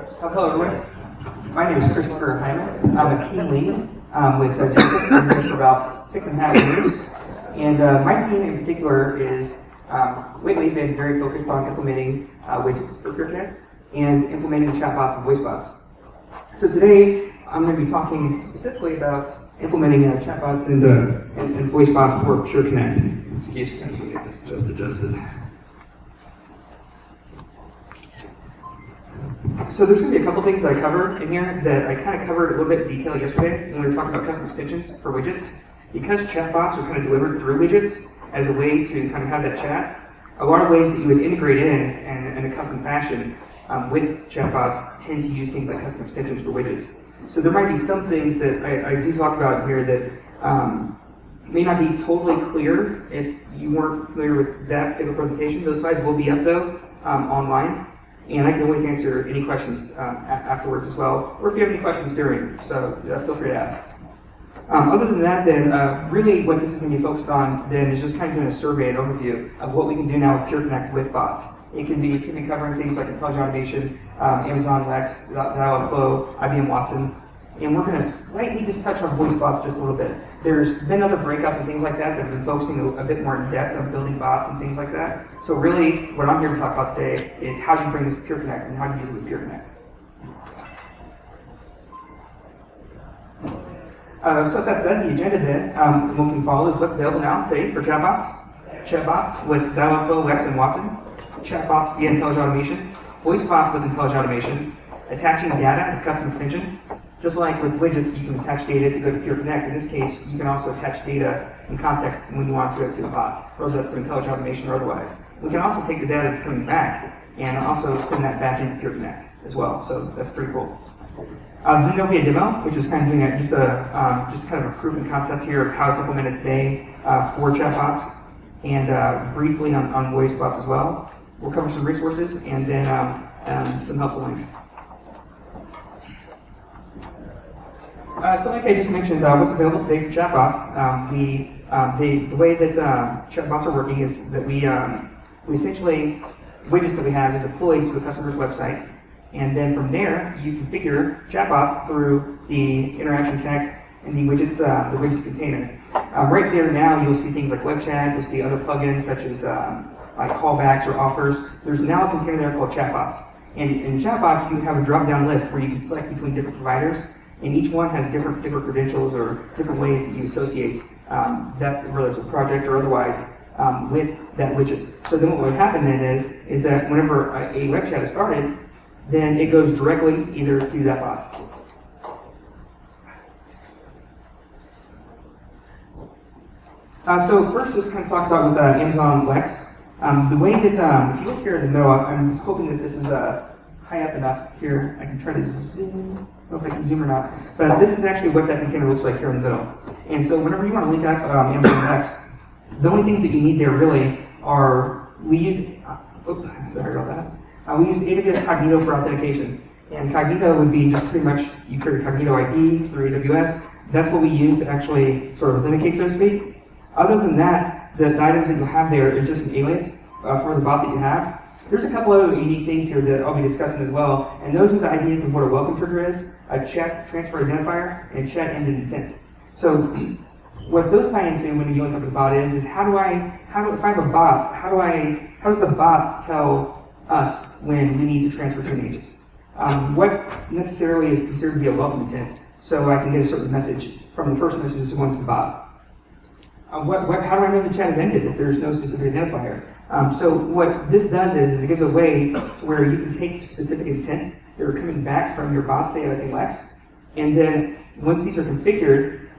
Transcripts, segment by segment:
Hello, everyone. My name is Christopher Hyman. I'm a team lead with Widgets. I've been here for about 6.5 years. And my team in particular is lately been very focused on implementing widgets for PureConnect and implementing ChatBots and VoiceBots. So today, I'm going to be talking specifically about implementing ChatBots and VoiceBots for PureConnect. Excuse me, let's get this just adjusted. So there's going to be a couple things that I cover in here that I kind of covered a little bit in detail yesterday when we were talking about custom extensions for widgets. Because chatbots are kind of delivered through widgets as a way to kind of have that chat, a lot of ways that you would integrate in a custom fashion with chatbots tend to use things like custom extensions for widgets. So there might be some things that I do talk about here that may not be totally clear if you weren't familiar with that particular presentation. Those slides will be up though online. And I can always answer any questions afterwards as well, or if you have any questions during, so feel free to ask. Other than that, then, really what this is going to be focused on then is just kind of doing a survey and overview of what we can do now with PureConnect with bots. It can be covering things like intelligent automation, Amazon Lex, Dialogflow, IBM Watson, and we're going to slightly just touch on VoiceBots just a little bit. There's been other breakouts and things like that that have been focusing a bit more in depth on building bots and things like that. So really, what I'm here to talk about today is how you bring this to PureConnect and how you use it with PureConnect. So with that said, the agenda then, what we can follow is what's available now today for chatbots. Chatbots with Dialogflow, Lex, and Watson. Chatbots via intelligent automation. VoiceBots with intelligent automation. Attaching data with custom extensions. Just like with widgets, you can attach data to go to PureConnect. In this case, you can also attach data in context when you want to go to a bot, whether that's through intelligent automation or otherwise. We can also take the data that's coming back and also send that back into PureConnect as well. So that's pretty cool. Then there'll be a demo, which is kind of doing just kind of a proven concept here of how it's implemented today for chatbots, and briefly on VoiceBots as well. We'll cover some resources and then some helpful links. So like I just mentioned, what's available today for chatbots, the way that chatbots are working is that we essentially, widgets that we have is deployed to a customer's website, and then from there, you configure chatbots through the Interaction Connect and the widgets container. Right there now, you'll see things like web chat, you'll see other plugins such as like callbacks or offers. There's now a container there called chatbots. And in chatbots, you have a drop-down list where you can select between different providers, and each one has different credentials or different ways that you associate that, whether it's a project or otherwise, with that widget. So then what would happen then is that whenever a web chat is started, then it goes directly either to that bot. So first, just kind of talk about with Amazon Lex. The way that, if you look here in the middle, I'm hoping that this is high up enough here. I can try to zoom. I don't know if I can zoom or not. But this is actually what that container looks like here in the middle. And so whenever you want to link up Amazon Lex, the only things that you need there really are, we use, sorry about that. We use AWS Cognito for authentication. And Cognito would be just pretty much, you create a Cognito ID through AWS. That's what we use to actually sort of authenticate, so to speak. Other than that, the items that you'll have there is just an alias for the bot that you have. There's a couple other unique things here that I'll be discussing as well, and those are the ideas of what a welcome trigger is, a check transfer identifier, and check ended intent. So what those tie into when you look up a bot is if I have a bot, how does the bot tell us when we need to transfer to an agent? What necessarily is considered to be a welcome intent, so I can get a certain message from the first message that's going to the bot. How do I know the chat is ended if there's no specific identifier? So what this does is it gives a way where you can take specific intents that are coming back from your bot, say like Lex, and then once these are configured,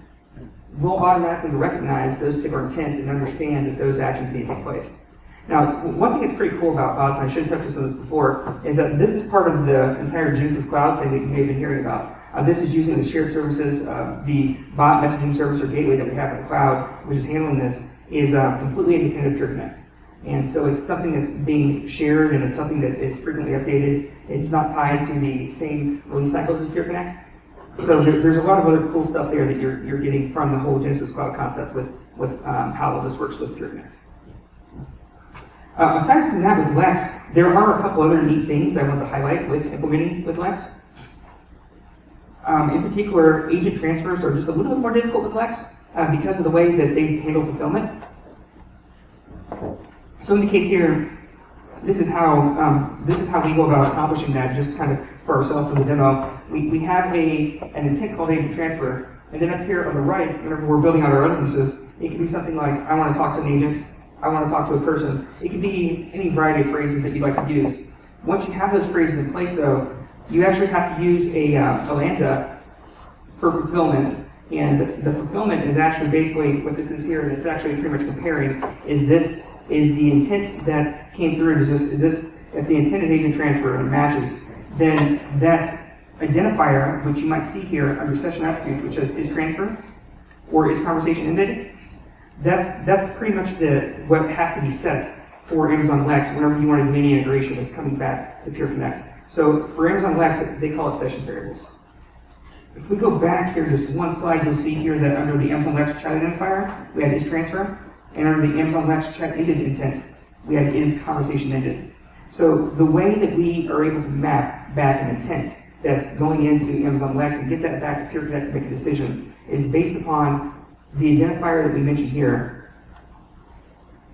we'll automatically recognize those particular intents and understand that those actions need to take place. Now, one thing that's pretty cool about bots, and I should have touched on this before, is that this is part of the entire Genesis Cloud thing that you may have been hearing about. This is using the shared services, the bot messaging service or gateway that we have in the cloud, which is handling this, is completely independent of PureConnect. And so it's something that's being shared and it's something that is frequently updated. It's not tied to the same release cycles as PureConnect. So there's a lot of other cool stuff there that you're getting from the whole Genesis Cloud concept with how all this works with PureConnect. Aside from that, with Lex, there are a couple other neat things that I want to highlight with implementing with Lex. In particular, agent transfers are just a little bit more difficult with Lex because of the way that they handle fulfillment. So in the case here, this is how we go about accomplishing that. Just kind of for ourselves for the demo, we have an intent called agent transfer, and then up here on the right, whenever we're building out our instances, it can be something like I want to talk to an agent, I want to talk to a person. It can be any variety of phrases that you'd like to use. Once you have those phrases in place, though, you actually have to use a lambda for fulfillment. And the fulfillment is actually basically what this is here, and it's actually pretty much comparing, is the intent that came through, is this, if the intent is agent transfer and it matches, then that identifier, which you might see here under session attributes, which says is transfer, or is conversation ended, that's pretty much what has to be set for Amazon Lex whenever you want to do any integration that's coming back to PureConnect. So for Amazon Lex, they call it session variables. If we go back here just one slide, you'll see here that under the Amazon Lex chat identifier, we had is transfer, and under the Amazon Lex chat ended intent, we had is conversation ended. So the way that we are able to map back an intent that's going into Amazon Lex and get that back to PureConnect to make a decision is based upon the identifier that we mentioned here,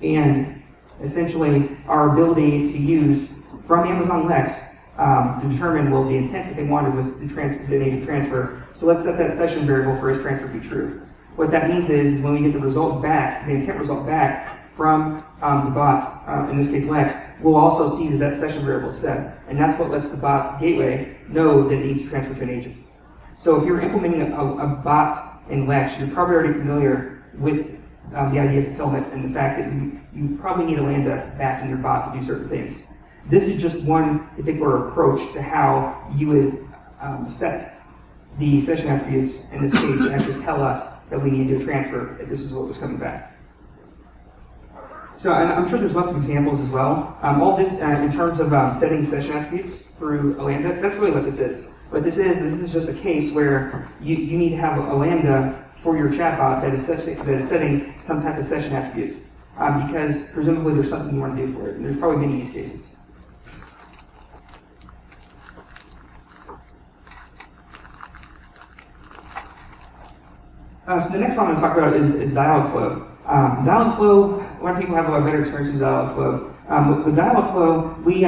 and essentially our ability to use from Amazon Lex to determine, well, the intent that they wanted was the agent transfer. So let's set that session variable for is transfer to be true. What that means is when we get the result back, the intent result back from the bot, in this case Lex, we'll also see that session variable is set. And that's what lets the bot gateway know that it needs to transfer to an agent. So if you're implementing a bot in Lex, you're probably already familiar with the idea of fulfillment and the fact that you probably need a lambda back in your bot to do certain things. This is just one particular approach to how you would set the session attributes, in this case, to actually tell us that we need to do a transfer if this is what was coming back. So and I'm sure there's lots of examples as well. All this in terms of setting session attributes through a lambda, that's really what this is. What this is just a case where you need to have a lambda for your chatbot that is setting some type of session attribute, because presumably there's something you want to do for it, and there's probably many use cases. So the next one I'm going to talk about is dialog flow. Dialog flow, a lot of people have a lot better experience with dialog flow. With dialog flow, we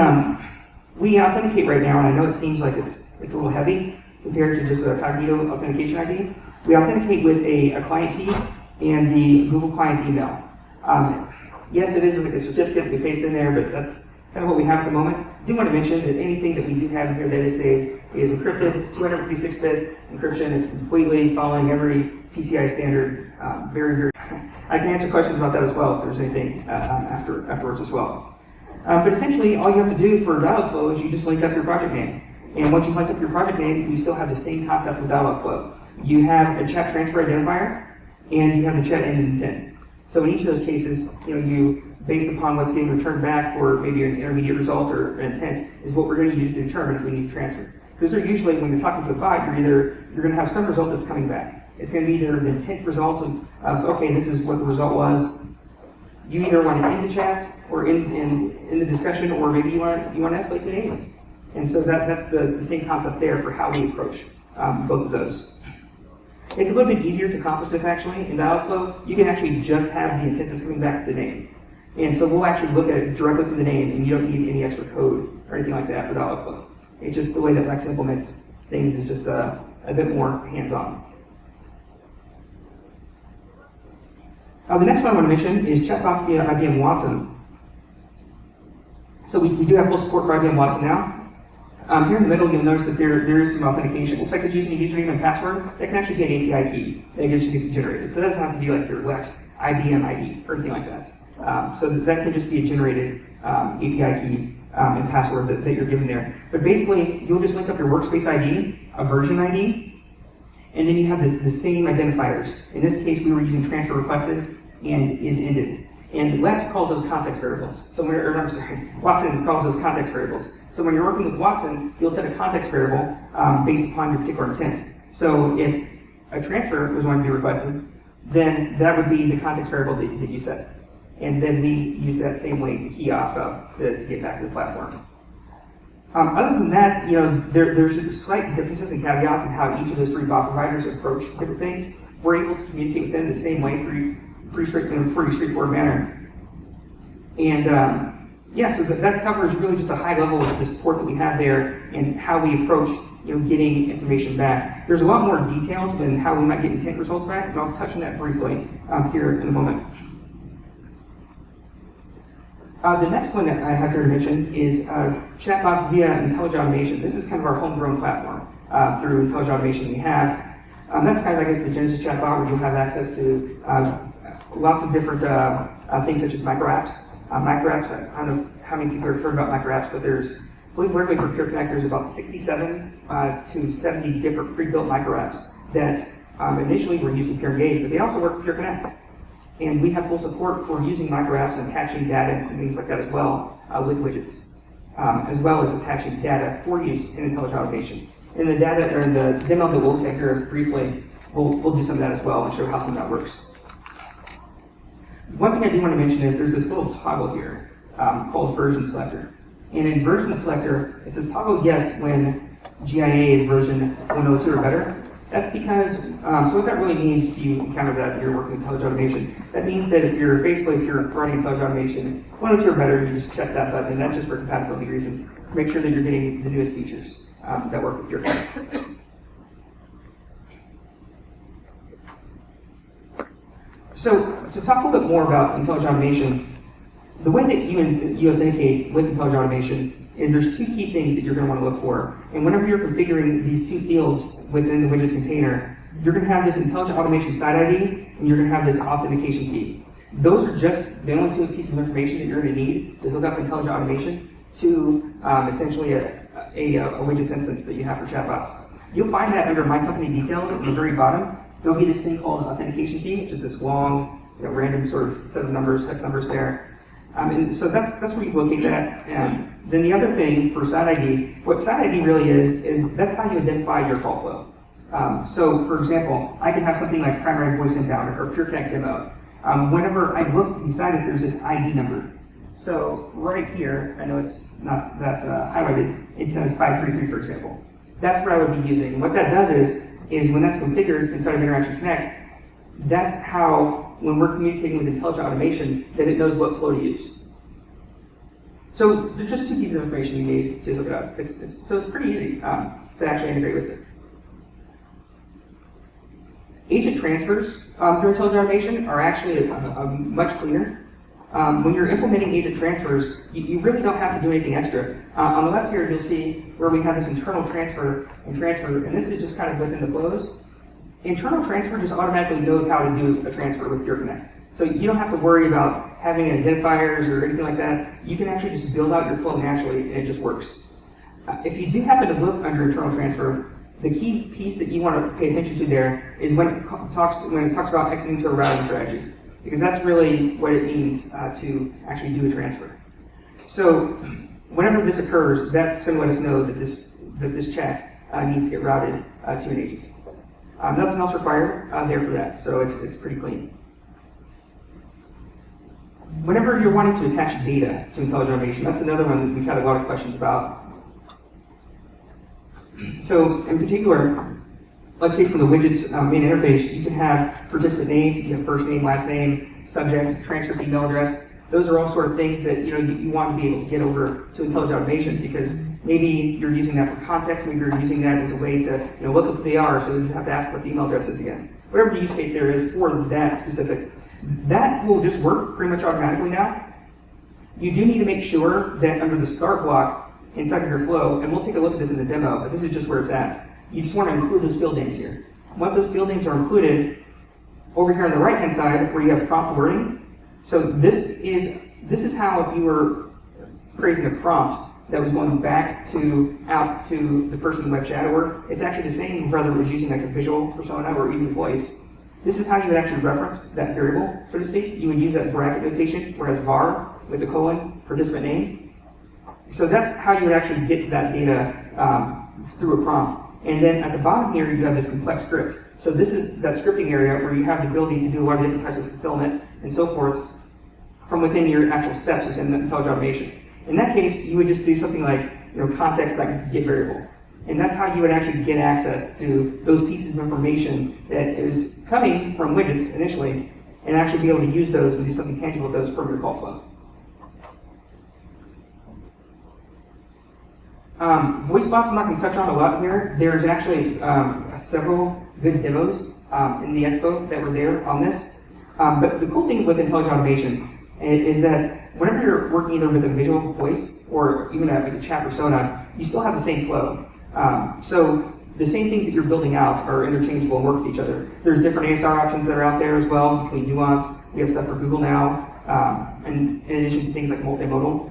authenticate right now, and I know it seems like it's a little heavy compared to just a Cognito authentication ID. We authenticate with a client key and the Google client email. Yes, it is like a certificate we paste in there, but that's kind of what we have at the moment. I do want to mention that anything that we do have in here that is encrypted, 256-bit encryption. It's completely following every PCI standard. Very, very. I can answer questions about that as well if there's anything afterwards as well. But essentially, all you have to do for dialog flow is you just link up your project name. And once you link up your project name, we still have the same concept with dialog flow. You have a chat transfer identifier, and you have the chat ended intent. So in each of those cases, you based upon what's getting returned back for maybe an intermediate result or an intent is what we're going to use to determine if we need to transfer. Because they're usually, when you're talking to a bot, you're going to have some result that's coming back. It's going to be either the intent results of okay, this is what the result was. You either want to end the chat or in the discussion, or maybe you want to escalate to an agent. And so that's the same concept there for how we approach both of those. It's a little bit easier to accomplish this actually in dialog flow. You can actually just have the intent that's coming back to the name. And so we'll actually look at it directly through the name, and you don't need any extra code or anything like that for dialog flow. It's just the way that Lex implements things is just a bit more hands-on. The next one I want to mention is ChatBots via IBM Watson. So we do have full support for IBM Watson now. Here in the middle, you'll notice that there is some authentication. It looks like it's using a username and password. That can actually be an API key that just gets generated. So that doesn't have to be like your Lex IBM ID or anything like that. So that can just be a generated API key and password that you're given there. But basically, you'll just link up your workspace ID, a version ID, and then you have the same identifiers. In this case, we were using transfer requested and is ended. And Lex calls those context variables. So Watson calls those context variables. So when you're working with Watson, you'll set a context variable based upon your particular intent. So if a transfer was going to be requested, then that would be the context variable that you set. and then we use that same way to key off of to get back to the platform. Other than that, there's slight differences and caveats in how each of those three bot providers approach different things. We're able to communicate with them the same way, pretty straightforward manner. And so that covers really just a high level of the support that we have there and how we approach getting information back. There's a lot more details than how we might get intent results back, and I'll touch on that briefly here in a moment. The next one that I have here to mention is ChatBots via Intelligent Automation. This is kind of our homegrown platform through Intelligent Automation we have. That's kind of, I guess, the Genesis chatbot where you'll have access to lots of different things such as micro apps. Micro apps, I don't know how many people have heard about micro apps, but there's, I believe literally for PureConnect, there's about 67 to 70 different pre-built micro apps that initially were using PureEngage, but they also work with PureConnect. And we have full support for using micro apps and attaching data and things like that as well with widgets, as well as attaching data for use in Intelligent Automation. In the data, or in the demo that we'll look at here briefly, we'll do some of that as well and show how some of that works. One thing I do want to mention is there's this little toggle here called version selector. And in version selector, it says toggle yes when GIA is version 102 or better. That's because, so what that really means if you encounter that you're working with Intelligent Automation, that means that if you're running Intelligent Automation 102 or better, you just check that button, and that's just for compatibility reasons, to make sure that you're getting the newest features that work with your code. So to talk a little bit more about Intelligent Automation, the way that you authenticate with Intelligent Automation is there's two key things that you're going to want to look for. And whenever you're configuring these two fields within the widgets container, you're going to have this Intelligent Automation site ID, and you're going to have this authentication key. Those are just the only two pieces of information that you're going to need to hook up Intelligent Automation to essentially a widgets instance that you have for ChatBots. You'll find that under My Company Details at the very bottom. There'll be this thing called authentication key, which is this long, random sort of set of numbers, text numbers there. And so that's where you locate that. And then the other thing for site ID, what site ID really is that's how you identify your call flow. So for example, I can have something like primary voice inbound or PureConnect demo. Whenever I look beside it, there's this ID number. So right here, I know it's not that's highlighted, it says 533, for example. That's what I would be using. What that does is when that's configured inside of Interaction Connect, that's how, when we're communicating with Intelligent Automation, that it knows what flow to use. So there's just two pieces of information you need to look it up. So it's pretty easy to actually integrate with it. Agent transfers through Intelligent Automation are actually much cleaner. When you're implementing agent transfers, you really don't have to do anything extra. On the left here, you'll see where we have this internal transfer, and this is just kind of within the flows. Internal transfer just automatically knows how to do a transfer with PureConnect. So you don't have to worry about having identifiers or anything like that. You can actually just build out your flow naturally, and it just works. If you do happen to look under internal transfer, the key piece that you want to pay attention to there is when it talks about exiting to a routing strategy, because that's really what it means to actually do a transfer. So whenever this occurs, that's going to let us know that this chat needs to get routed to an agent. Nothing else required there for that, so it's pretty clean. Whenever you're wanting to attach data to Intelligent Automation, that's another one that we've had a lot of questions about. So in particular, let's say from the widgets main interface, you can have participant name, you have first name, last name, subject, transcript email address. Those are all sort of things that you want to be able to get over to Intelligent Automation, because maybe you're using that for context, maybe you're using that as a way to look up who they are, so you just have to ask what the email address is again. Whatever the use case there is for that specific, that will just work pretty much automatically now. You do need to make sure that under the start block inside of your flow, and we'll take a look at this in the demo, but this is just where it's at. You just want to include those field names here. Once those field names are included, over here on the right-hand side where you have prompt wording, so this is how, if you were phrasing a prompt that was going back out to the person in web chat at work, it's actually the same whether it was using like a visual persona or even voice. This is how you would actually reference that variable, so to speak. You would use that bracket notation, whereas var with the colon, participant name. So that's how you would actually get to that data through a prompt. And then at the bottom here, you have this complex script. So this is that scripting area where you have the ability to do a lot of different types of fulfillment and so forth from within your actual steps within the intelligent automation. In that case, you would just do something like context.get variable. And that's how you would actually get access to those pieces of information that is coming from widgets initially, and actually be able to use those and do something tangible with those from your call flow. VoiceBots I'm not going to touch on a lot here. There's actually several good demos in the expo that were there on this. But the cool thing with intelligent automation is that whenever you're working either with a visual voice or even a chat persona, you still have the same flow. So the same things that you're building out are interchangeable and work with each other. There's different ASR options that are out there as well, between nuance. We have stuff for Google now, and in addition to things like multimodal.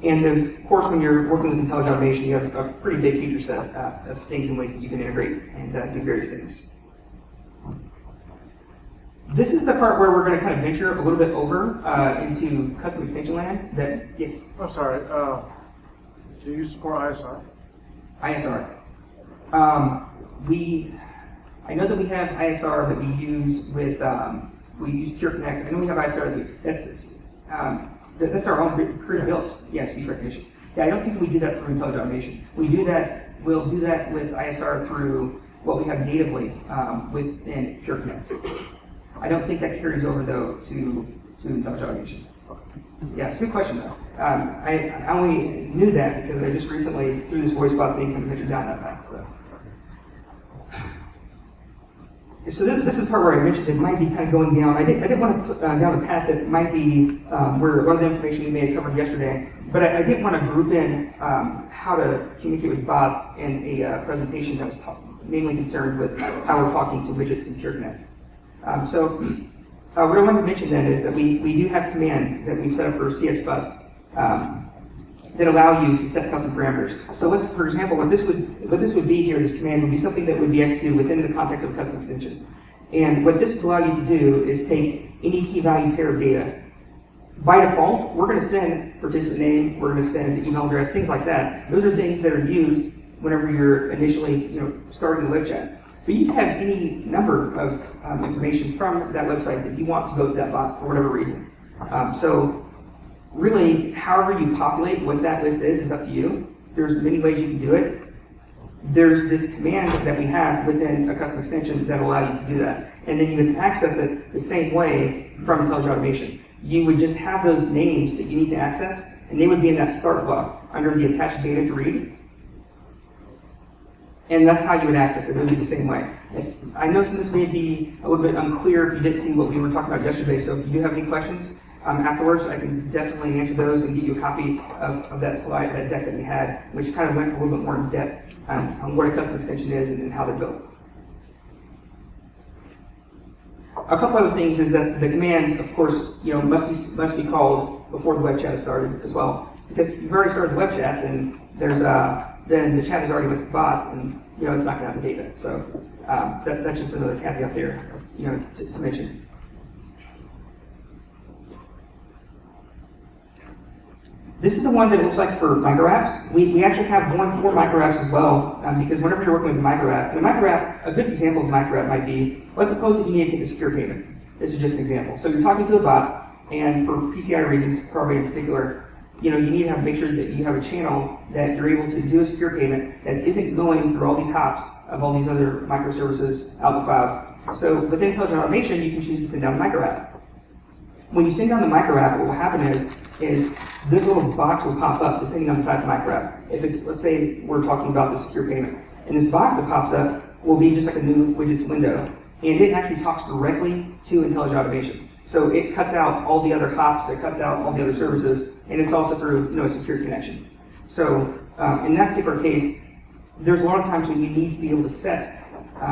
And then, of course, when you're working with intelligent automation, you have a pretty big feature set of things and ways that you can integrate and do various things. This is the part where we're going to kind of venture a little bit over into custom extension land that gets... I'm sorry, do you support ISR? ISR. I know that we have ISR that we use with, we use PureConnect. I know we have ISR, that's our own pre-built, speech recognition. Yeah, I don't think we do that through intelligent automation. We'll do that with ISR through what we have natively within PureConnect. I don't think that carries over though to intelligent automation. Yeah, it's a good question though. I only knew that because I just recently, through this VoiceBot thing, kind of ventured down that path. So this is the part where I mentioned it might be kind of going down. I didn't want to put down a path that might be where a lot of the information we may have covered yesterday, but I did want to group in how to communicate with bots in a presentation that was mainly concerned with how we're talking to widgets in PureConnect. What I wanted to mention then is that we do have commands that we've set up for CXBus that allow you to set custom parameters. So let's, for example, what this would be here, this command would be something that would be executed within the context of a custom extension. And what this would allow you to do is take any key value pair of data. By default, we're going to send participant name, we're going to send email address, things like that. Those are things that are used whenever you're initially starting the web chat. But you can have any number of information from that website that you want to go to that bot for whatever reason. So really, however you populate what that list is up to you. There's many ways you can do it. There's this command that we have within a custom extension that will allow you to do that. And then you can access it the same way from intelligent automation. You would just have those names that you need to access, and they would be in that start block under the attached data to read. And that's how you would access it. It would be the same way. I know some of this may be a little bit unclear if you didn't see what we were talking about yesterday, so if you do have any questions afterwards, I can definitely answer those and get you a copy of that slide, that deck that we had, which kind of went a little bit more in depth on what a custom extension is and how they're built. A couple other things is that the commands, of course, must be called before the web chat is started as well. Because if you've already started the web chat, then then the chat is already with the bots, and it's not going to have the data. So that's just another caveat there, to mention. This is the one that it looks like for micro apps. We actually have one for micro apps as well, because whenever you're working with a micro app, a good example of a micro app might be, let's suppose that you need to take a secure payment. This is just an example. So you're talking to a bot, and for PCI reasons, probably in particular, you need to make sure that you have a channel that you're able to do a secure payment that isn't going through all these hops of all these other microservices out in the cloud. So within intelligent automation, you can choose to send down a micro app. When you send down the micro app, what will happen is this little box will pop up depending on the type of micro app. If it's, let's say we're talking about the secure payment, and this box that pops up will be just like a new widgets window, and it actually talks directly to intelligent automation. So it cuts out all the other hops, it cuts out all the other services, and it's also through a secure connection. So in that particular case, there's a lot of times when you need to be able to set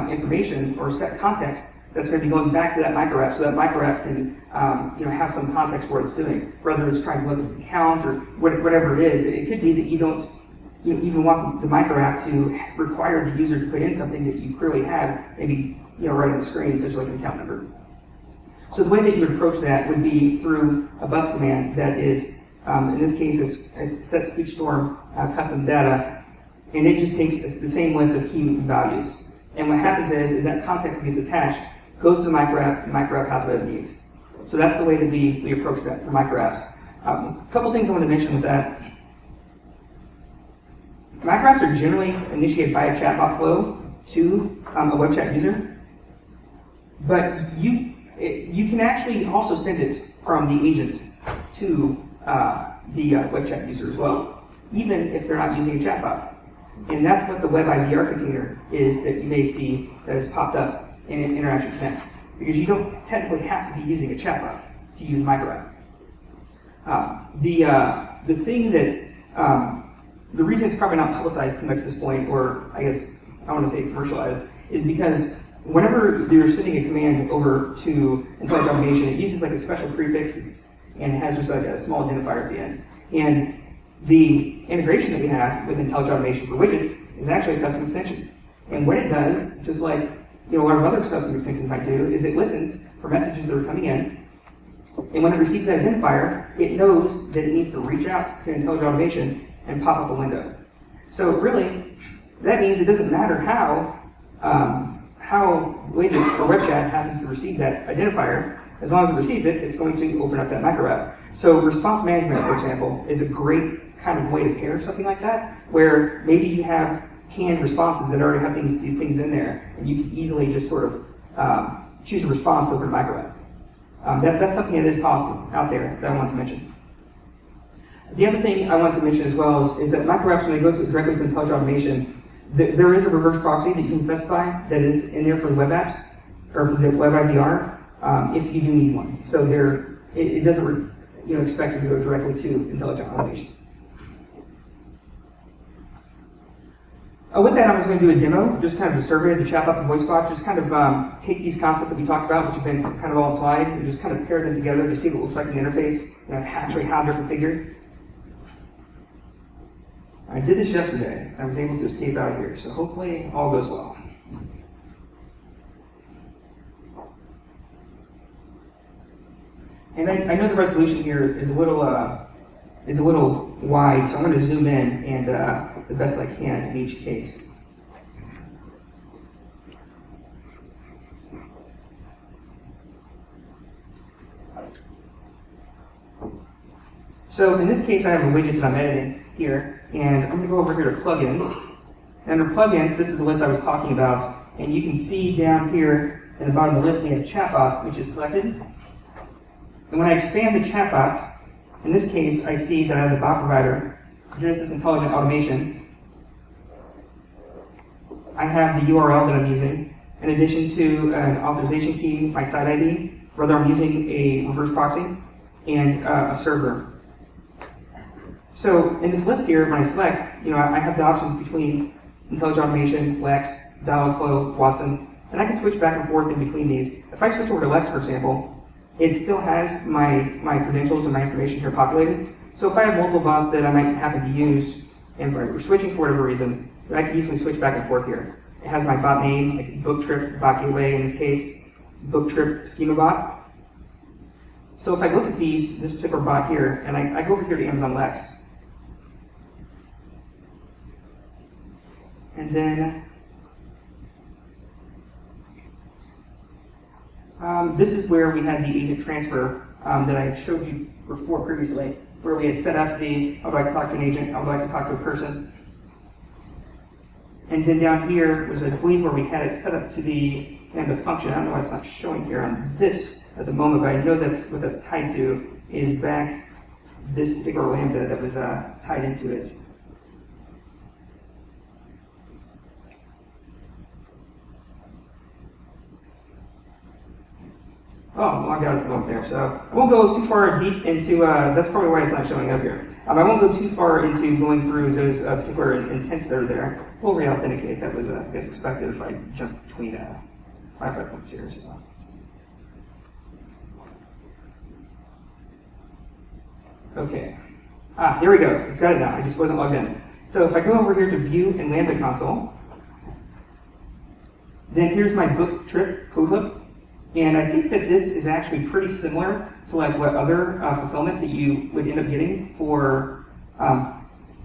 information or set context that's going to be going back to that micro app, so that micro app can have some context for what it's doing, whether it's trying to look at the count or whatever it is. It could be that you don't even want the micro app to require the user to put in something that you clearly have, maybe right on the screen, such like an account number. So the way that you would approach that would be through a bus command that is, in this case, it's set speech storm custom data, and it just takes the same list of key values. And what happens is that context gets attached, goes to the micro app has what it needs. So that's the way that we approach that for micro apps. A couple things I want to mention with that. Micro apps are generally initiated by a chatbot flow to a web chat user, but you can actually also send it from the agent to the web chat user as well, even if they're not using a chatbot. And that's what the web IVR container is that you may see that has popped up in Interaction Connect, because you don't technically have to be using a chatbot to use micro app. The thing that the reason it's probably not publicized too much at this point, or I guess I want to say commercialized, is because whenever you're sending a command over to IntelliJ Automation, it uses like a special prefix and it has just like a small identifier at the end. And the integration that we have with IntelliJ Automation for widgets is actually a custom extension. And what it does, just like a lot of other custom extensions might do, is it listens for messages that are coming in, and when it receives that identifier, it knows that it needs to reach out to IntelliJ Automation and pop up a window. So really, that means it doesn't matter how widgets or web chat happens to receive that identifier. As long as it receives it, it's going to open up that micro app. So response management, for example, is a great kind of way to pair something like that, where maybe you have canned responses that already have these things in there, and you can easily just sort of choose a response to open a micro app. That's something that is possible out there that I want to mention. The other thing I want to mention as well is that micro apps, when they go directly to IntelliJ Automation, there is a reverse proxy that you can specify that is in there for the web apps, or for the web IVR, if you do need one. So it doesn't expect you to go directly to IntelliJ Automation. With that, I was going to do a demo, just kind of a survey of the chatbots and VoiceBots, just kind of take these concepts that we talked about, which have been kind of all in slides, and just kind of pair them together to see what it looks like in the interface, and actually how they're configured. I did this yesterday. I was able to escape out of here, so hopefully all goes well. And I know the resolution here is a little wide, so I'm going to zoom in and the best I can in each case. So in this case, I have a widget that I'm editing here, and I'm going to go over here to plugins. And under plugins, this is the list I was talking about, and you can see down here in the bottom of the list we have chatbots, which is selected. And when I expand the chatbots, in this case, I see that I have the bot provider, Genesis Intelligent Automation. I have the URL that I'm using, in addition to an authorization key, my site ID, whether I'm using a reverse proxy, and a server. So in this list here, when I select, I have the options between IntelliJ Automation, Lex, Dialogflow, Watson, and I can switch back and forth in between these. If I switch over to Lex, for example, it still has my credentials and my information here populated. So if I have multiple bots that I might happen to use, and we're switching for whatever reason, then I can easily switch back and forth here. It has my bot name, like BookTrip, bot gateway in this case, BookTrip schema bot. So if I look at this particular bot here, and I go over here to Amazon Lex, and then this is where we had the agent transfer that I showed you before previously, where we had set up I would like to talk to an agent, I would like to talk to a person. And then down here was, I believe, where we had it set up to the function. I don't know why it's not showing here on this at the moment, but I know that's what that's tied to, is back this particular lambda that was tied into it. Oh, well, I got it up there. So I won't go too far deep into, that's probably why it's not showing up here. I won't go too far into going through those particular intents that are there. We'll re-authenticate. That was, I guess, expected if I jump between Wi-Fi points here. So. Okay. There we go. It's got it now. I just wasn't logged in. So if I go over here to View and Lambda Console, then here's my book trip code hook. And I think that this is actually pretty similar to like what other fulfillment that you would end up getting for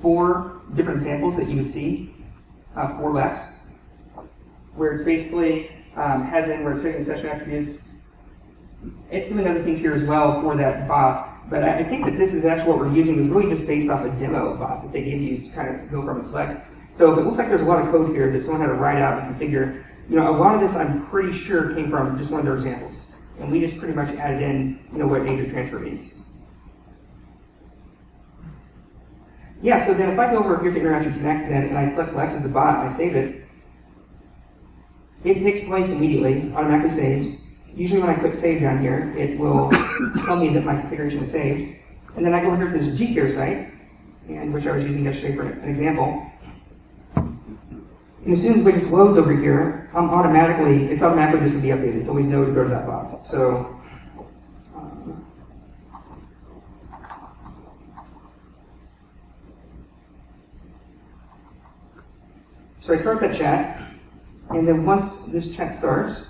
4 different examples that you would see for Lex, where it's basically has in where it's setting the session attributes, It's doing other things here as well for that bot, but I think that this is actually what we're using is really just based off a demo bot that they give you to kind of go from and select. So if it looks like there's a lot of code here that someone had to write out and configure, a lot of this I'm pretty sure came from just one of their examples. And we just pretty much added in, what agent transfer means. Yeah, so then if I go over here to Interaction Connect then, and I select Lex as the bot and I save it, it takes place immediately, automatically saves. Usually when I click save down here, it will tell me that my configuration is saved. And then I go over here to this gcare site, and which I was using yesterday for an example. And as soon as Widgets loads over here, it's automatically just going to be updated. It's always know to go to that bot. So, so I start that chat, and then once this chat starts,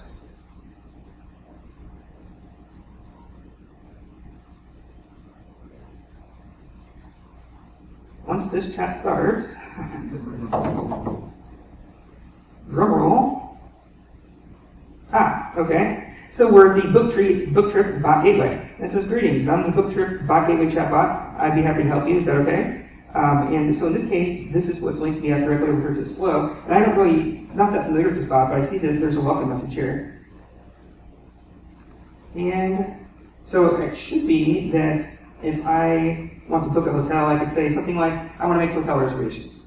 drum roll. Okay. So we're at the book trip bot gateway. It says, greetings, I'm the book trip bot gateway chatbot. I'd be happy to help you. Is that okay? And so in this case, this is what's linked me up directly over to this flow. And I'm not that familiar with this bot, but I see that there's a welcome message here. And so it should be that if I want to book a hotel, I could say something like, I want to make hotel reservations.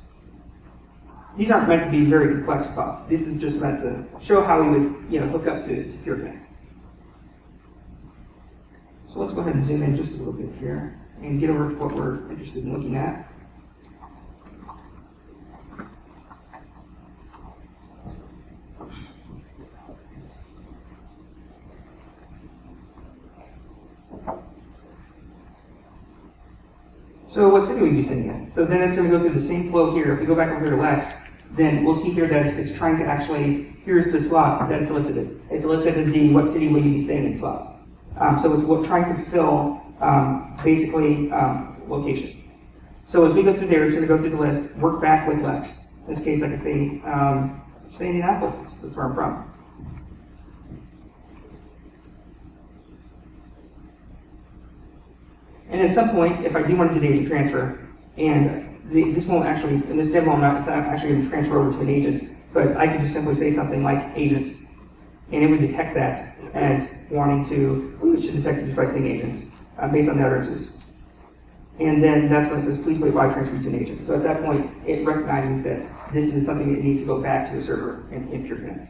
These aren't meant to be very complex bots. This is just meant to show how we would, hook up to PureConnect. So let's go ahead and zoom in just a little bit here and get over to what we're interested in looking at. So what city would you be staying in? So then it's going to go through the same flow here. If we go back over here to Lex, then we'll see here that it's trying to actually, here's the slot that it's elicited. It's elicited the what city will you be staying in slot. So it's trying to fill basically location. So as we go through there, it's going to go through the list, work back with Lex. In this case, I could say, say Indianapolis, that's where I'm from. And at some point, if I do want to do the agent transfer, and this won't actually, in this demo, it's not actually going to transfer over to an agent, but I could just simply say something like agent, and it would detect that as wanting to, it should detect it just by saying agents, based on the utterances. And then that's when it says, please wait while I transfer you to an agent. So at that point, it recognizes that this is something that needs to go back to the server in PureConnect.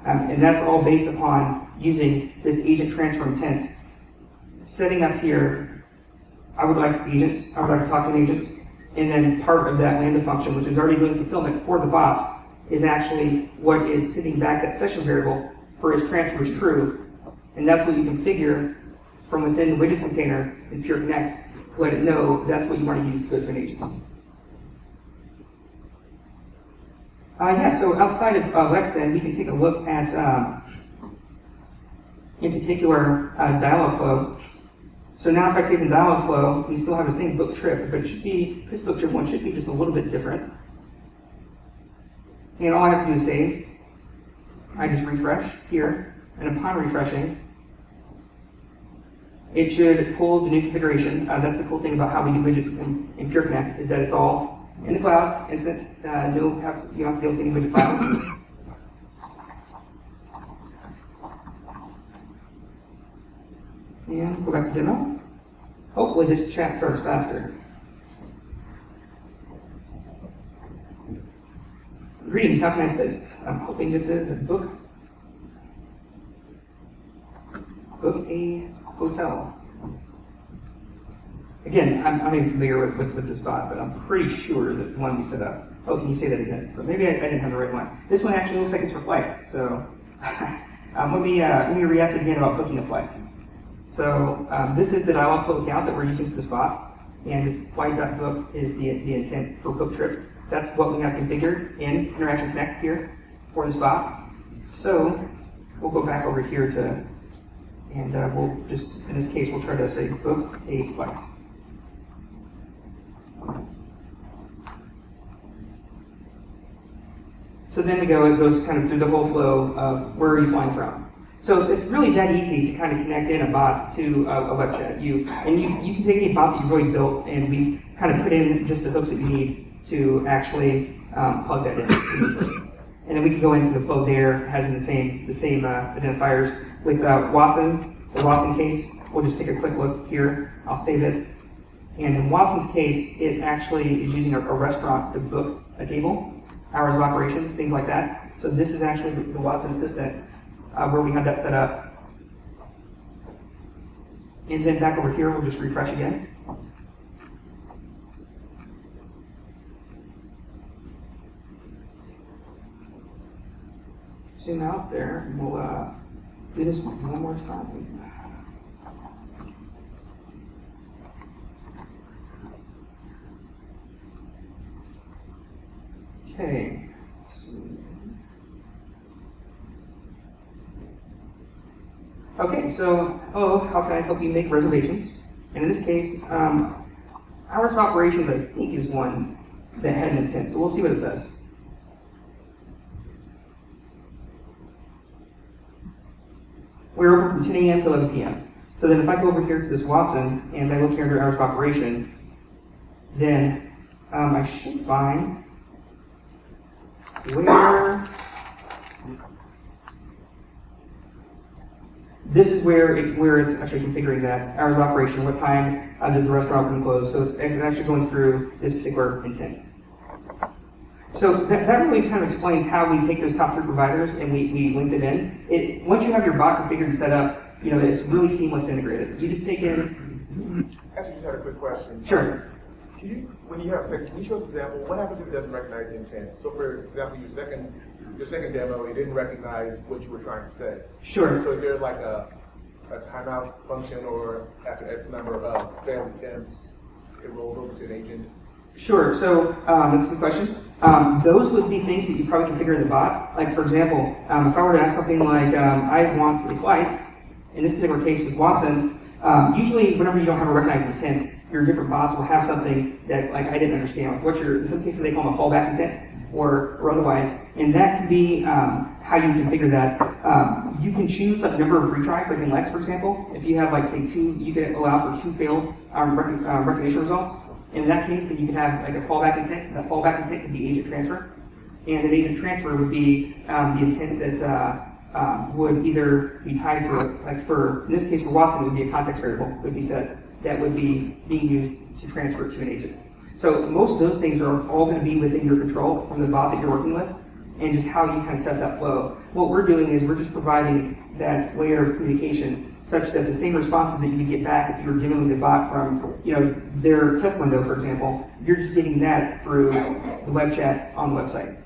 And that's all based upon using this agent transfer intent, setting up here, I would like agents, I would like to talk to an agent, and then part of that Lambda function, which is already doing fulfillment for the bot, is actually what is sitting back that session variable for his transfer is true, and that's what you configure from within the widgets container in PureConnect to let it know that's what you want to use to go to an agent. So outside of Lex then, we can take a look at, in particular, dialog flow. So now if I save the dialog flow, we still have the same book trip, but it should be, this book trip one should be just a little bit different. And all I have to do is save. I just refresh here, and upon refreshing, it should pull the new configuration. That's the cool thing about how we do widgets in PureConnect, is that it's all in the cloud instance. You don't have to deal with any widget files. And go back to demo. Hopefully this chat starts faster. Greetings, how can I assist? I'm hoping this is a book a hotel. Again, I'm not even familiar with this bot, but I'm pretty sure that the one we set up. Oh, can you say that again? So maybe I didn't have the right one. This one actually looks like it's for flights. So let me re-ask again about booking a flight. So this is the dialog flow account that we're using for this bot, and this flight.book is the intent for book trip. That's what we have configured in Interaction Connect here for this bot. So we'll go back over here to, and we'll just, in this case, we'll try to say book a flight. So then it goes kind of through the whole flow of where are you flying from. So it's really that easy to kind of connect in a bot to a web chat. You can take any bot that you've already built, and we kind of put in just the hooks that you need to actually plug that in easily. And then we can go into the flow there, having the same identifiers. With Watson, the Watson case, we'll just take a quick look here. I'll save it. And in Watson's case, it actually is using a restaurant to book a table, hours of operations, things like that. So this is actually the Watson assistant where we have that set up. And then back over here, we'll just refresh again. Zoom out there, and we'll do this one more time. Okay. Okay, so, how can I help you make reservations? And in this case, hours of operations, I think, is one that had an intent. So we'll see what it says. We're open from 10 a.m. to 11 p.m. So then if I go over here to this Watson, and I look here under hours of operation, then I should find where this is where it's actually configuring that hours of operation, what time does the restaurant open and close. So it's actually going through this particular intent. So that really kind of explains how we take those top 3 providers and we link it in. Once you have your bot configured and set up, it's really seamless to integrate it. You just take in. Actually, just had a quick question. Sure. Can you show us an example? What happens if it doesn't recognize the intent? So, for example, your second demo, it didn't recognize what you were trying to say. Sure. So, is there like a timeout function, or after X number of failed attempts, it rolls over to an agent? Sure. So that's a good question. Those would be things that you probably configure in the bot. Like, for example, if I were to ask something like, I want a flight, in this particular case with Watson, usually whenever you don't have a recognized intent, your different bots will have something that, like, I didn't understand. Like, in some cases they call them a fallback intent or otherwise, and that can be how you configure that. You can choose like the number of retries, like in Lex, for example. If you have, like, say 2, you can allow for 2 failed recognition results. In that case, then you can have like a fallback intent. That fallback intent could be agent transfer, and an agent transfer would be the intent that would either be tied to, like, for in this case for Watson, it would be a context variable would be set that would be being used to transfer it to an agent. So most of those things are all going to be within your control from the bot that you're working with, and just how you kind of set that flow. What we're doing is we're just providing that layer of communication such that the same responses that you would get back if you were dealing with a bot from, their test window, for example, you're just getting that through the web chat on the website.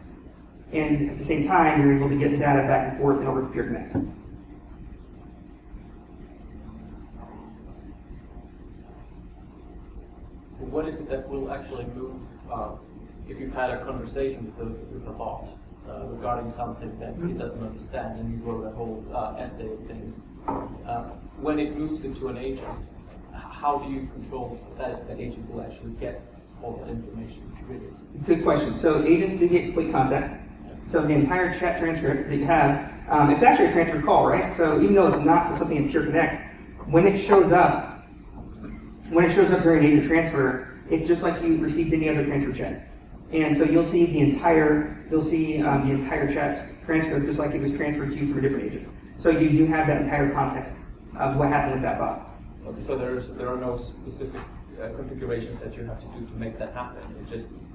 And at the same time, you're able to get the data back and forth and over to PureConnect. What is it that will actually move if you've had a conversation with a bot regarding something that it doesn't understand, and you wrote a whole essay of things? When it moves into an agent, how do you control that agent will actually get all that information? Good question. So agents do get complete context. So the entire chat transcript that you have, it's actually a transfer call, right? So even though it's not something in PureConnect, when it shows up during agent transfer, it's just like you received any other transfer chat. And so you'll see the entire chat transcript just like it was transferred to you from a different agent. So you do have that entire context of what happened with that bot. Okay, so there are no specific configurations that you have to do to make that happen.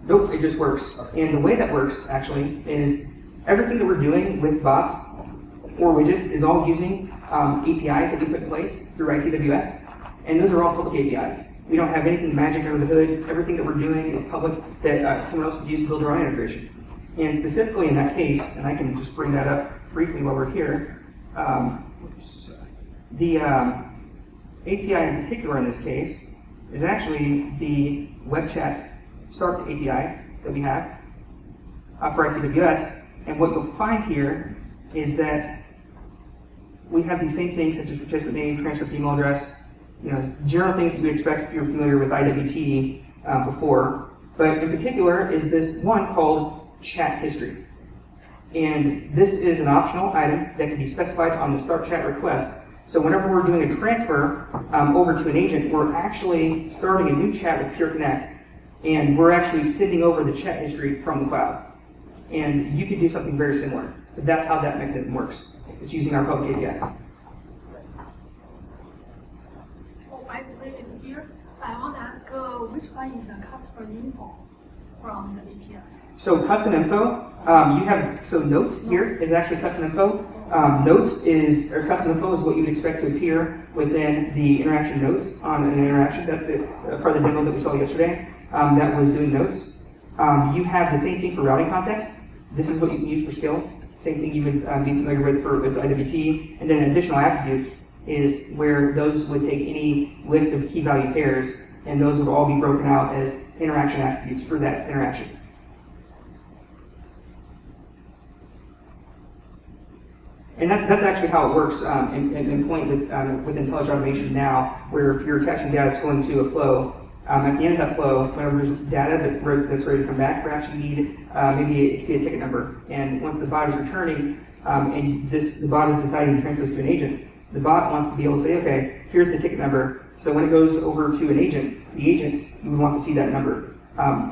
Nope, it just works. Okay. And the way that works actually is everything that we're doing with bots or widgets is all using APIs that we put in place through ICWS, and those are all public APIs. We don't have anything magic under the hood. Everything that we're doing is public that someone else could use to build their own integration. And specifically in that case, and I can just bring that up briefly while we're here, the API in particular in this case is actually the web chat start API that we have for ICWS. And what you'll find here is that we have these same things such as participant name, transcript email address, general things that you expect if you're familiar with IWT before. But in particular is this one called chat history. And this is an optional item that can be specified on the start chat request. So whenever we're doing a transfer over to an agent, we're actually starting a new chat with PureConnect, and we're actually sending over the chat history from the cloud. And you could do something very similar. But that's how that mechanism works. It's using our public APIs. Oh, by the way, it's here. I want to ask which one is the customer info from the API? So custom info, you have, so notes here is actually custom info. Custom info is what you would expect to appear within the interaction notes on an interaction. That's the part of the demo that we saw yesterday that was doing notes. You have the same thing for routing contexts. This is what you can use for skills. Same thing you would be familiar with IWT. And then additional attributes is where those would take any list of key value pairs, and those would all be broken out as interaction attributes for that interaction. And that's actually how it works in point with IntelliJ Automation now, where if you're attaching data that's going to a flow, at the end of that flow, whenever there's data that's ready to come back, we actually need maybe it could be a ticket number. And once the bot is returning, and the bot is deciding to transfer this to an agent, the bot wants to be able to say, okay, here's the ticket number. So when it goes over to an agent, the agent, you would want to see that number.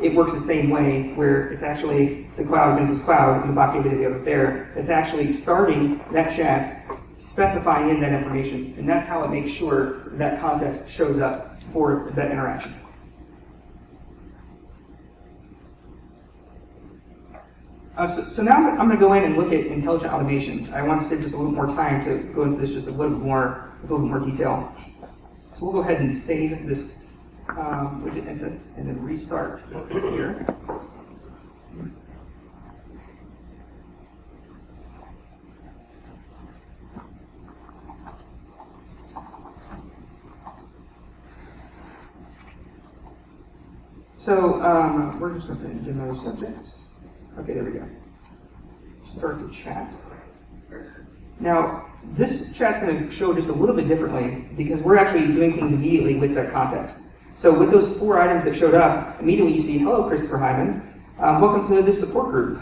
It works the same way, where it's actually the cloud, Genesis Cloud, and the bot data that we have up there, it's actually starting that chat, specifying in that information, and that's how it makes sure that context shows up for that interaction. So now I'm going to go in and look at intelligent automation. I want to save just a little more time to go into this just a little bit more, with a little bit more detail. So we'll go ahead and save this widget instance and then restart here. So we're just going to demo subject. Okay, there we go. Start the chat. Now, this chat's going to show just a little bit differently because we're actually doing things immediately with that context. So with those 4 items that showed up, immediately you see, hello, Christopher Hyman. Welcome to this support group.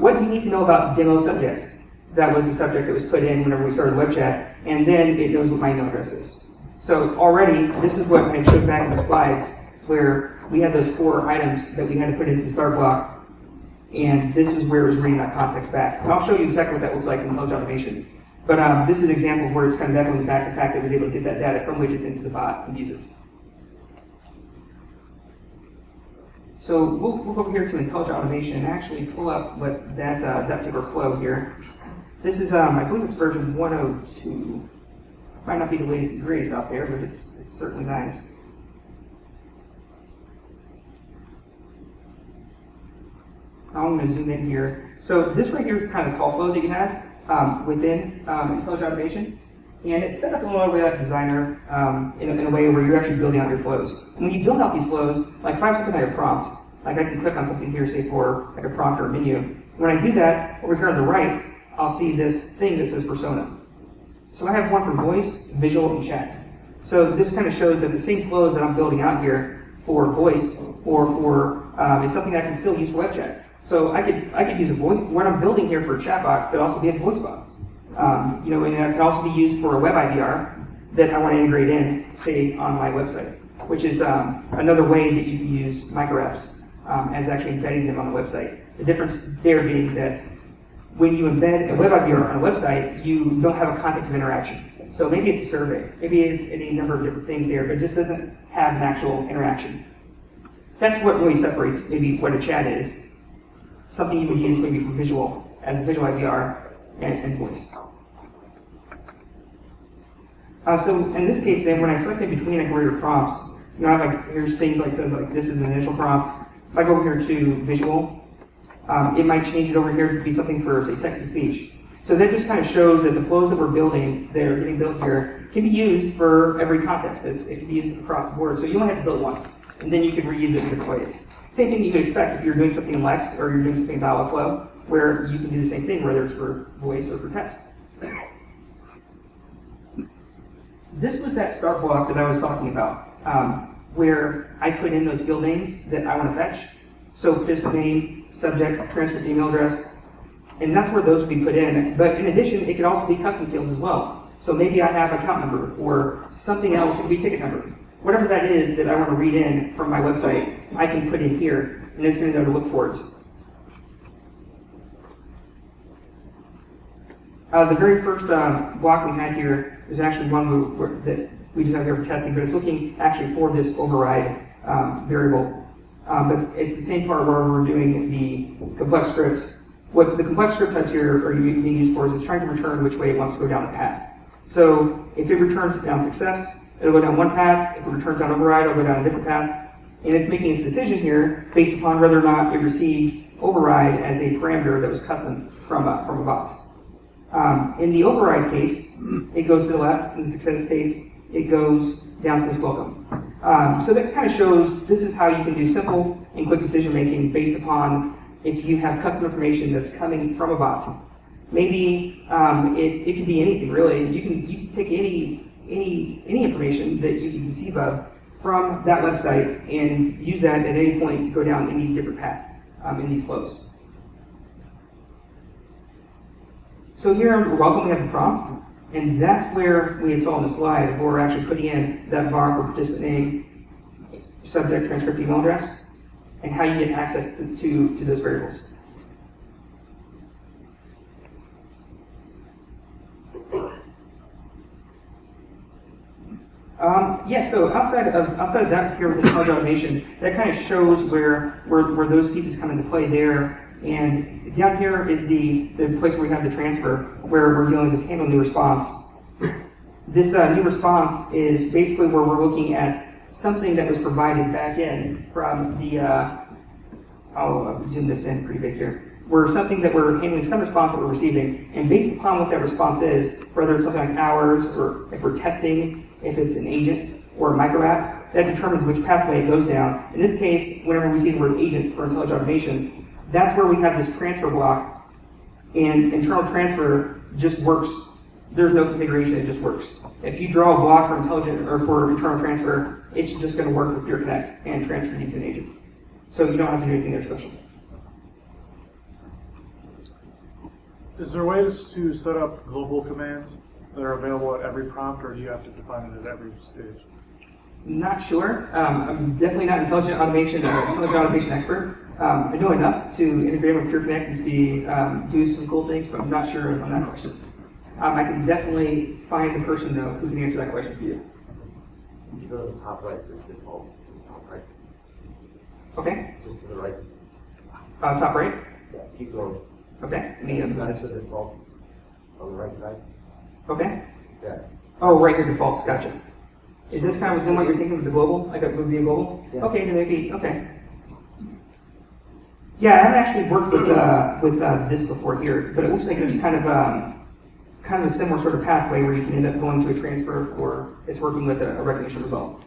What do you need to know about demo subject? That was the subject that was put in whenever we started web chat, and then it knows what my email address is. So already, this is what I showed back in the slides, where we had those 4 items that we had to put into the start block, and this is where it was reading that context back. And I'll show you exactly what that looks like in IntelliJ Automation. But this is an example of where it's kind of echoing back the fact that it was able to get that data from widgets into the bot and use it. So we'll go over here to IntelliJ Automation and actually pull up what that particular flow here. This is, I believe it's version 102. Might not be the latest and greatest out there, but it's certainly nice. Now I'm going to zoom in here. So this right here is kind of the call flow that you have within IntelliJ Automation. And it's set up in a lot of way like Designer in a way where you're actually building out your flows. And when you build out these flows, like if I was looking at a prompt, like I can click on something here, say for like a prompt or a menu. When I do that, over here on the right, I'll see this thing that says persona. So I have one for voice, visual, and chat. So this kind of shows that the same flows that I'm building out here for voice or for is something that I can still use for web chat. So I could use a voice. What I'm building here for a chatbot could also be a VoiceBot. And it can also be used for a web IVR that I want to integrate in, say, on my website, which is another way that you can use microapps as actually embedding them on the website. The difference there being that when you embed a web IVR on a website, you don't have a context of interaction. So maybe it's a survey, maybe it's any number of different things there, but it just doesn't have an actual interaction. That's what really separates maybe what a chat is. Something you would use maybe for visual, as a visual IVR and voice. So in this case then, when I select in between I can read your prompts, I have like, here's things like, says like, this is an initial prompt. If I go over here to visual, it might change it over here to be something for, say, text-to-speech. So that just kind of shows that the flows that we're building, that are getting built here, can be used for every context. It can be used across the board. So you only have to build once, and then you can reuse it in different ways. Same thing that you would expect if you're doing something in Lex or you're doing something in Dialogflow, where you can do the same thing, whether it's for voice or for text. This was that start block that I was talking about, where I put in those field names that I want to fetch. So just name, subject, transcript email address, And that's where those would be put in. But in addition, it could also be custom fields as well. So maybe I have account number or something else, it could be ticket number. Whatever that is that I want to read in from my website, I can put in here, and it's going to know to look for it. The very first block we had here is actually one that we just have here for testing, but it's looking actually for this override variable. But it's the same part where we're doing the complex script. What the complex script types here are being used for is it's trying to return which way it wants to go down the path. So if it returns down success, it'll go down one path. If it returns down override, it'll go down a different path. And it's making its decision here based upon whether or not it received override as a parameter that was custom from a bot. In the override case, it goes to the left. In the success case, it goes down to this welcome. So that kind of shows this is how you can do simple and quick decision making based upon if you have custom information that's coming from a bot. Maybe it could be anything really. You can take any information that you can conceive of from that website and use that at any point to go down any different path in these flows. So here under welcome we have the prompt, and that's where we had saw on the slide where we're actually putting in that var for participant name, subject, transcript, email address, and how you get access to those variables. Yeah, so outside of that here with intelligent automation, that kind of shows where those pieces come into play there. And down here is the place where we have the transfer, where we're dealing with this handle new response. This new response is basically where we're looking at something that was provided back in from the, I'll zoom this in pretty big here. We're something that we're handling some response that we're receiving, and based upon what that response is, whether it's something like hours, or if we're testing, if it's an agent or a micro app, that determines which pathway it goes down. In this case, whenever we see the word agent for intelligent automation, that's where we have this transfer block, and internal transfer just works. There's no configuration, it just works. If you draw a block for intelligent or for internal transfer, it's just going to work with PureConnect and transfer you to an agent. So you don't have to do anything there special. Is there ways to set up global commands that are available at every prompt, or do you have to define it at every stage? Not sure. I'm definitely not intelligent automation expert. I know enough to integrate with PureConnect and do some cool things, but I'm not sure on that question. I can definitely find the person though who can answer that question for you. You go to the top right, there's default. Top right. Okay. Just to the right. Top right. Yeah, keep going. Okay. That's the default on the right side. Okay. Yeah. Oh, right here, defaults. Gotcha. Is this kind of within what you're thinking of the global? Like it would be a global? Yeah. Okay, then maybe, okay. Yeah, I haven't actually worked with this before here, but it looks like it's kind of a similar sort of pathway where you can end up going to a transfer or it's working with a recognition result.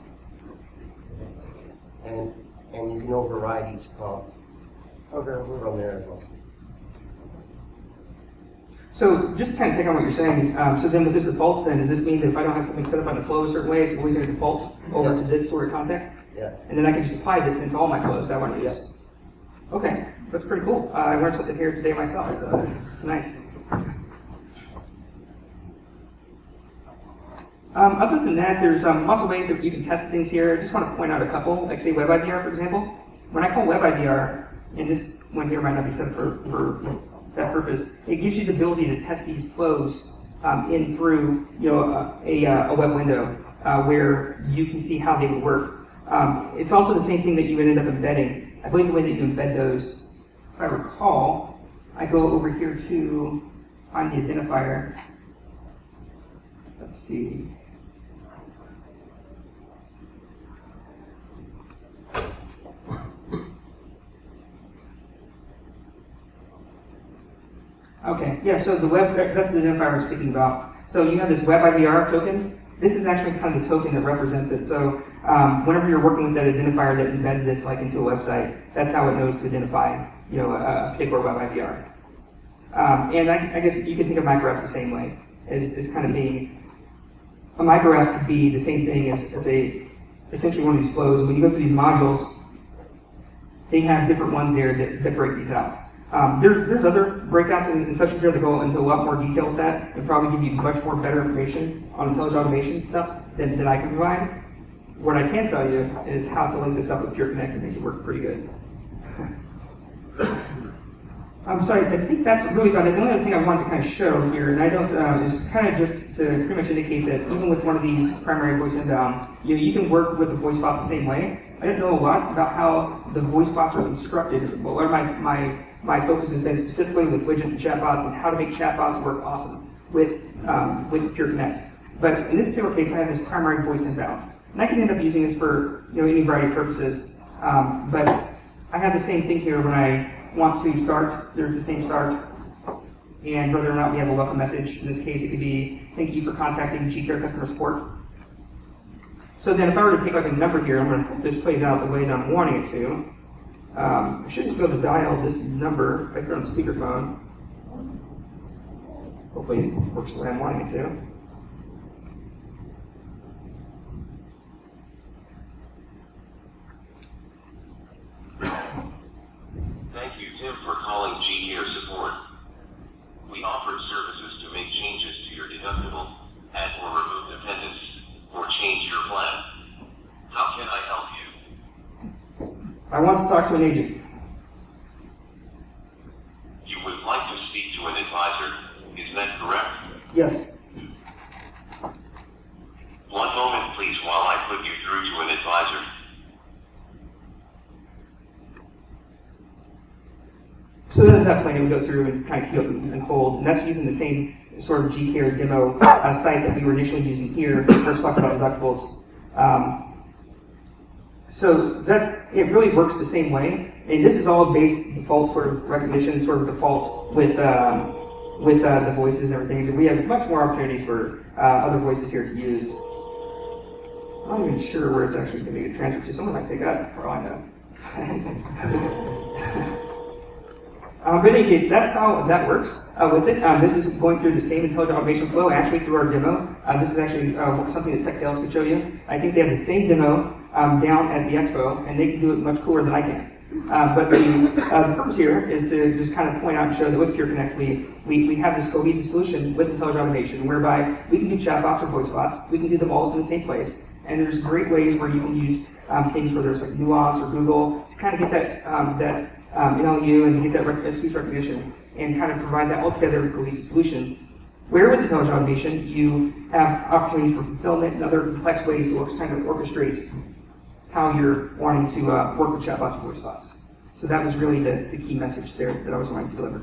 And you can override each prompt. Okay. From there as well. So just to kind of take on what you're saying, so then with this default, then does this mean that if I don't have something set up on the flow a certain way, it's always going to default over to this sort of context? Yes. And then I can just apply this into all my flows that I want to use? Okay, that's pretty cool. I learned something here today myself, so it's nice. Other than that, there's lots of ways that you can test things here. I just want to point out a couple, like say WebIVR, for example. When I call WebIVR, and this one here might not be set for that purpose, it gives you the ability to test these flows in through a web window where you can see how they would work. It's also the same thing that you would end up embedding. I believe the way that you embed those, if I recall, I go over here to find the identifier. Let's see. Okay, yeah, so the web, that's the identifier we're speaking about. So you have this WebIVR token. This is actually kind of the token that represents it. So whenever you're working with that identifier that embedded this like into a website, that's how it knows to identify, a particular WebIVR. And I guess you could think of microapps the same way, as kind of being, a microapp could be the same thing as essentially one of these flows. When you go through these modules, they have different ones there that break these out. There's other breakouts in session here that go into a lot more detail with that and probably give you much more better information on intelligent automation stuff than I can provide. What I can tell you is how to link this up with PureConnect and make it work pretty good. I'm sorry, I think that's really about it. The only other thing I wanted to kind of show here, and I don't, is kind of just to pretty much indicate that even with one of these primary voice inbound, you can work with the VoiceBot the same way. I don't know a lot about how the VoiceBots are constructed, but a lot of my focus has been specifically with widget and chatbots and how to make chatbots work awesome with PureConnect. But in this particular case, I have this primary voice inbound. And I can end up using this for any variety of purposes. But I have the same thing here when I want to start. There's the same start. And whether or not we have a welcome message, in this case it could be, thank you for contacting G-Care customer support. So then if I were to take like a number here, I'm going to hope this plays out the way that I'm wanting it to. I should just be able to dial this number if I put it on speakerphone. Hopefully it works the way I'm wanting it to. Thank you, Tim, for calling G-Care Support. We offer services to make changes to your deductible, add or remove dependents, or change your plan. How can I help you? I want to talk to an agent. You would like to speak to an advisor, is that correct? Yes. One moment, please, while I put you through to an advisor. So then at that point, it would go through and kind of queue up and hold, and that's using the same sort of G-Care demo site that we were initially using here when we first talked about deductibles. So it really works the same way, and this is all based default sort of recognition, sort of default with the voices and everything. And we have much more opportunities for other voices here to use. I'm not even sure where it's actually going to get transferred to. Someone might pick up, for all I know. But in any case, that's how that works with it. This is going through the same intelligent automation flow, actually through our demo. This is actually something that tech sales could show you. I think they have the same demo down at the expo, and they can do it much cooler than I can. But the purpose here is to just kind of point out and show that with PureConnect, we have this cohesive solution with intelligent automation, whereby we can do chatbots or voicebots. We can do them all in the same place. And there's great ways where you can use things where there's like Nuance or Google to kind of get that NLU and get that speech recognition and kind of provide that altogether cohesive solution. Where with intelligent automation, you have opportunities for fulfillment and other complex ways to kind of orchestrate how you're wanting to work with chatbots and voicebots. So that was really the key message there that I was wanting to deliver.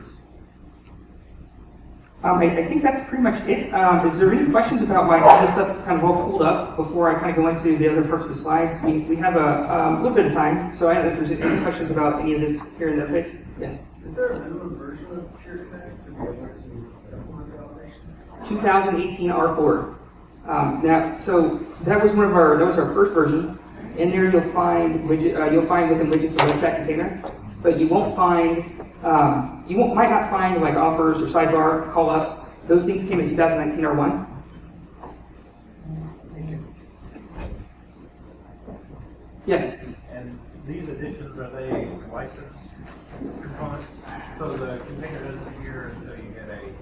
I think that's pretty much it. Is there any questions about why all this stuff kind of all pulled up before I kind of go into the other parts of the slides? We have a little bit of time, so I don't know if there's any questions about any of this here in the face. Yes? Is there a minimum version of PureConnect to be able to implement the automation? 2018 R4. Now, so that was our first version. In there you'll find within widgets the web chat container, but you won't find might not find like offers or sidebar, call us. Those things came in 2019 R1. Yes. And these additions, are they licensed components? So the container doesn't appear until you get a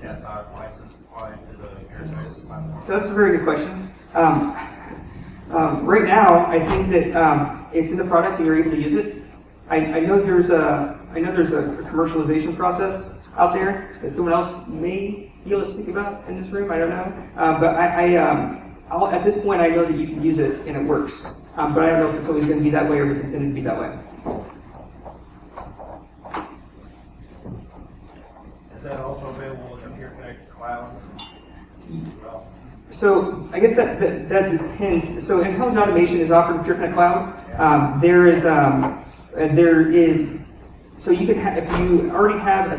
chatbot license applied to the PureConnect platform. So that's a very good question. Right now, I think that it's in the product and you're able to use it. I know there's a commercialization process out there that someone else may be able to speak about in this room. I don't know, but at this point I know that you can use it and it works. But I don't know if it's always going to be that way or if it's intended to be that way. Is that also available in the PureConnect cloud? Well, So I guess that depends. So intelligent automation is offered in PureConnect Cloud. There is. So you can if you already have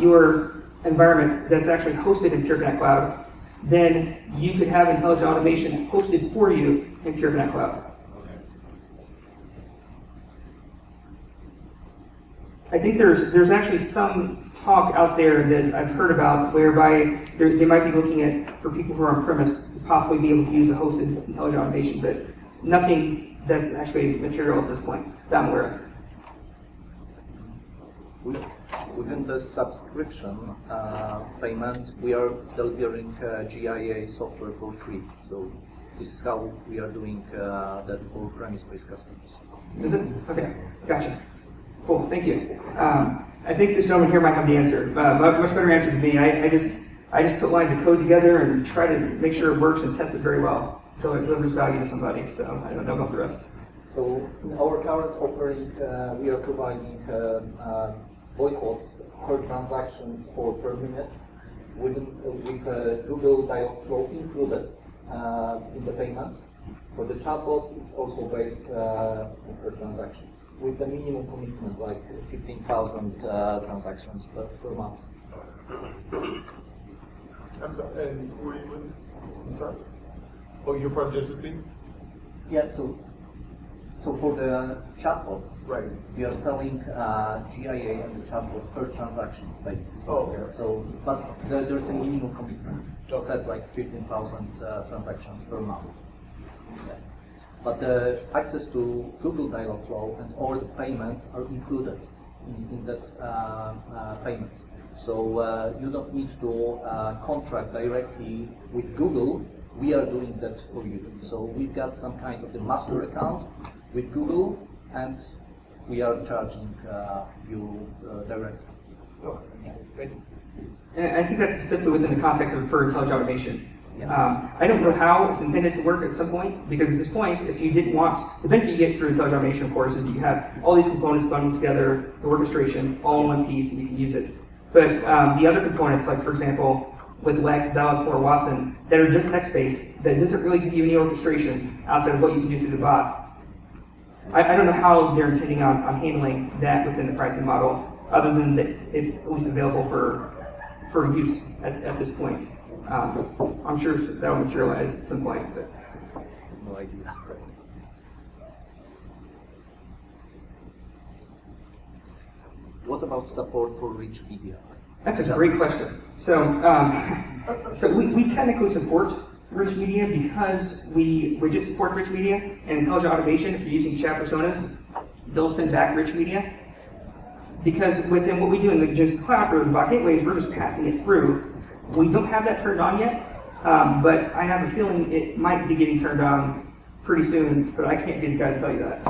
your environment that's actually hosted in PureConnect Cloud, then you could have intelligent automation hosted for you in PureConnect Cloud. I think there's actually some talk out there that I've heard about whereby they might be looking at, for people who are on premise, to possibly be able to use a hosted intelligent automation, but nothing that's actually material at this point that I'm aware of. Within the subscription payment, we are delivering GIA software for free. So this is how we are doing that for premise-based customers. Is it? Okay, gotcha. Cool, thank you. I think this gentleman here might have the answer. Much better answer than me. I just put lines of code together and try to make sure it works and test it very well, so it delivers value to somebody. So I don't know about the rest. So in our current offering, we are providing VoiceBots per transactions or per minutes with Google Dialog Flow included in the payment. For the chatbots, it's also based per transactions with the minimum commitment like 15,000 transactions per month. I'm sorry, and who are you with? I'm sorry. Oh, you're part of Genesis team? Yeah, so for the chatbots, Right. we are selling GIA and the chatbots per transaction. Like, Oh, okay. so, but there's a minimum commitment. Just at like 15,000 transactions per month. Yeah. But the access to Google Dialog Flow and all the payments are included in that payment. So you don't need to contract directly with Google. We are doing that for you. So we've got some kind of the master account with Google, and we are charging you directly. Oh, thank you. And I think that's specifically within the context of for intelligent automation. Yeah. I don't know how it's intended to work at some point, because at this point, if you didn't want, the benefit you get through intelligent automation, of course, is that you have all these components bundled together, the orchestration, all in one piece, and you can use it. But the other components, like for example, with Lex, Dialog4, Watson, that are just text-based, that doesn't really give you any orchestration outside of what you can do through the bot. I don't know how they're intending on handling that within the pricing model, other than that it's at least available for use at this point. I'm sure that will materialize at some point. But. No idea. What about support for rich media? That's a great question. So, we technically support rich media because Widget supports rich media, and intelligent automation, if you're using chat personas, they'll send back rich media. Because within what we do in the Genesis Cloud for the bot gateways, we're just passing it through. We don't have that turned on yet, but I have a feeling it might be getting turned on pretty soon, but I can't be the guy to tell you that.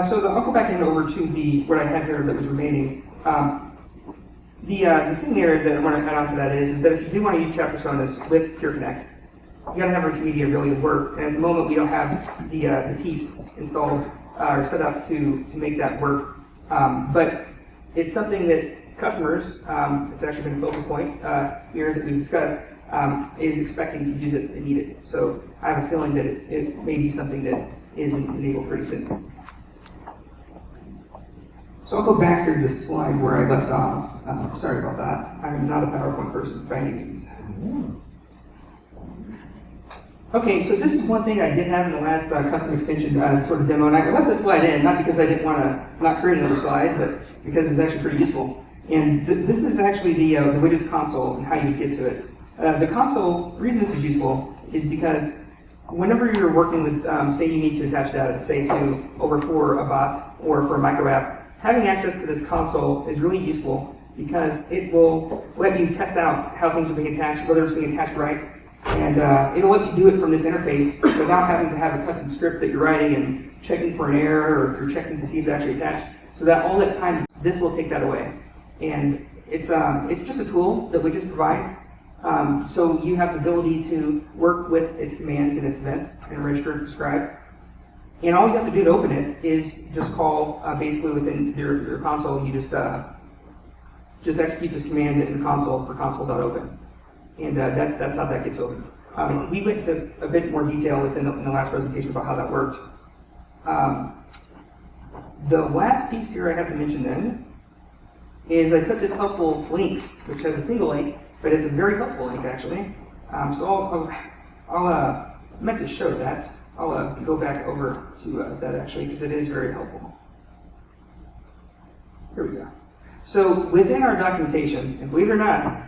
So I'll go back in over to what I had here that was remaining. The thing there that I want to add on to that is that if you do want to use chat personas with PureConnect, you got to have rich media really work. And at the moment, we don't have the piece installed or set up to make that work. But it's something that customers, it's actually been a focal point here that we've discussed, is expecting to use it and need it. So I have a feeling that it may be something that is enabled pretty soon. So I'll go back here to the slide where I left off. Sorry about that. I'm not a PowerPoint person by any means. Okay, so this is one thing I did have in the last custom extension sort of demo, and I left this slide in, not because I didn't want to not create another slide, but because it was actually pretty useful. And this is actually the Widgets Console and how you get to it. The console, the reason this is useful is because whenever you're working with, say you need to attach data, say for a bot or for a micro app, having access to this console is really useful because it will let you test out how things are being attached, whether it's being attached right, and it'll let you do it from this interface without having to have a custom script that you're writing and checking for an error, or if you're checking to see if it's actually attached. So that all that time, this will take that away. And it's just a tool that Widgets provides. So you have the ability to work with its commands and its events and register and prescribe. And all you have to do to open it is just call basically within your console. You just execute this command in the console for console.open, and that's how that gets open. We went into a bit more detail in the last presentation about how that worked. The last piece here I have to mention then is I took this helpful links, which has a single link, but it's a very helpful link actually. So I meant to show that. I'll go back over to that actually because it is very helpful. Here we go. So within our documentation, and believe it or not,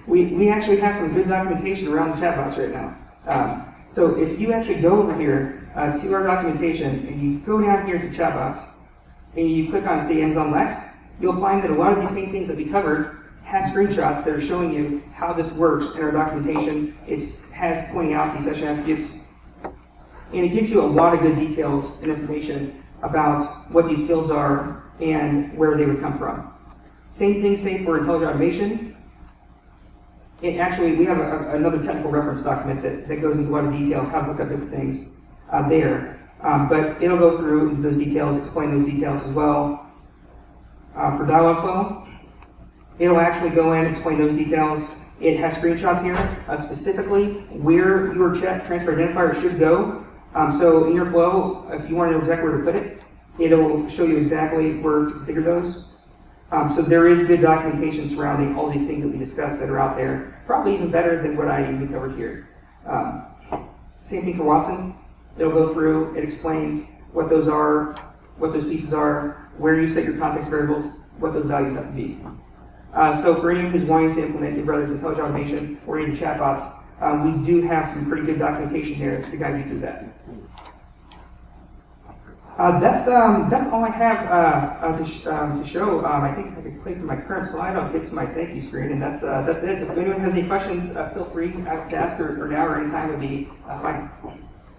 we actually have some good documentation around the chatbots right now. So if you actually go over here to our documentation and you go down here to chatbots and you click on, say, Amazon Lex, you'll find that a lot of these same things that we covered has screenshots that are showing you how this works in our documentation. It has pointing out these session attributes, and it gives you a lot of good details and information about what these fields are and where they would come from. Same thing, say, for intelligent automation. We have another technical reference document that goes into a lot of detail, how to look up different things there. But it'll go through those details, explain those details as well. For dialog flow, it'll actually go in and explain those details. It has screenshots here, specifically where your chat transfer identifier should go. So in your flow, if you want to know exactly where to put it, it'll show you exactly where to configure those. So there is good documentation surrounding all these things that we discussed that are out there, probably even better than what I even covered here. Same thing for Watson. It'll go through, it explains what those are, what those pieces are, where you set your context variables, what those values have to be. So for anyone who's wanting to implement whether it's intelligent automation or any of the chatbots, we do have some pretty good documentation here to guide you through that. That's all I have to show. I think if I could click to my current slide, I'll get to my thank you screen, and that's it. If anyone has any questions, feel free to ask or now or anytime would be fine.